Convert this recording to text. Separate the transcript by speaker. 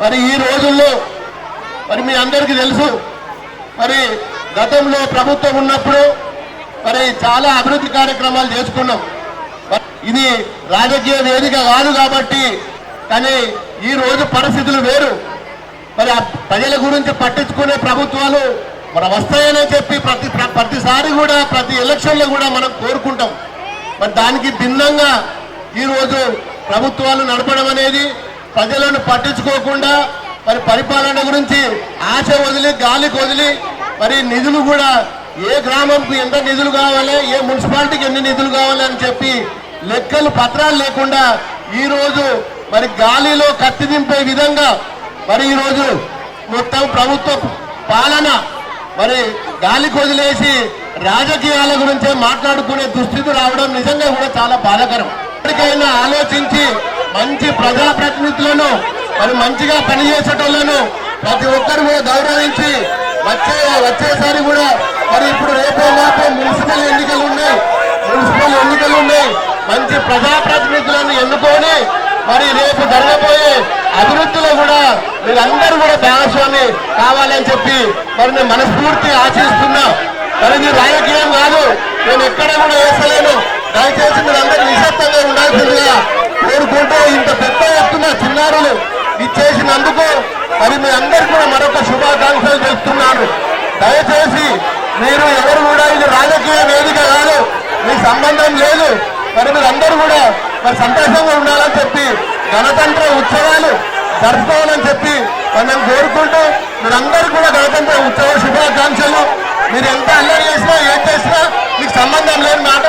Speaker 1: మరి ఈ రోజుల్లో మరి మీ అందరికీ తెలుసు, మరి గతంలో ప్రభుత్వం ఉన్నప్పుడు మరి చాలా అభివృద్ధి కార్యక్రమాలు చేసుకున్నాం. ఇది రాజకీయ వేదిక కాదు కాబట్టి, కానీ ఈ రోజు పరిస్థితులు వేరు. మరి ప్రజల గురించి పట్టించుకునే ప్రభుత్వాలు మన వస్తాయని చెప్పి ప్రతిసారి కూడా ప్రతి ఎలక్షన్లో కూడా మనం కోరుకుంటాం. మరి దానికి భిన్నంగా ఈరోజు ప్రభుత్వాలు నడపడం అనేది ప్రజలను పట్టించుకోకుండా మరి పరిపాలన గురించి ఆశ వదిలి గాలికి వదిలి మరి నిధులు కూడా ఏ గ్రామంకి ఎంత నిధులు కావాలి, ఏ మున్సిపాలిటీకి ఎన్ని నిధులు కావాలి అని చెప్పి లెక్కలు పత్రాలు లేకుండా ఈరోజు మరి గాలిలో కత్తి దింపే విధంగా మరి ఈరోజు మొత్తం ప్రభుత్వ పాలన మరి గాలికి వదిలేసి రాజకీయాల గురించే మాట్లాడుకునే దుస్థితి రావడం నిజంగా కూడా చాలా బాధాకరం. ఎప్పటికైనా ఆలోచించి మంచి ప్రజాప్రతినిధులను మరి మంచిగా పనిచేసేటోళ్లను ప్రతి ఒక్కరు కూడా గౌరవించి వచ్చేసారి కూడా మరి ఇప్పుడు రేపో మాపో మున్సిపల్ ఎన్నికలు ఉన్నాయి. మంచి ప్రజాప్రతినిధులను ఎన్నుకొని మరి రేపు జరగబోయే అభివృద్ధిలో కూడా మీరందరూ కూడా భాగస్వామి కావాలని చెప్పి మరి నేను మనస్ఫూర్తి ఆశిస్తున్నా. మరి ఇది రాజకీయం కాదు, నేను ఎక్కడ కూడా వేసలేను. దయచేసి మీరందరూ నిశ్శబ్దంగా ఉండాల్సిందిగా కోరుకుంటూ ఇంత పెద్ద ఎత్తున చిన్నారులు ఇచ్చేసినందుకు మరి మీ అందరికీ కూడా మరొక శుభాకాంక్షలు చేస్తున్నాను. దయచేసి మీరు ఎవరు కూడా ఇది రాజకీయ వేదిక కాదు, మీ సంబంధం లేదు. మరి మీరందరూ కూడా మరి సంతోషంగా ఉండాలని చెప్పి గణతంత్ర ఉత్సవాలు జరుపుకోవాలని చెప్పి మనం కోరుకుంటూ మీరందరూ కూడా గణతంత్ర ఉత్సవ శుభాకాంక్షలు. మీరు ఎంత అల్లరి చేసినా ఏం చేసినా మీకు సంబంధం లేని మాట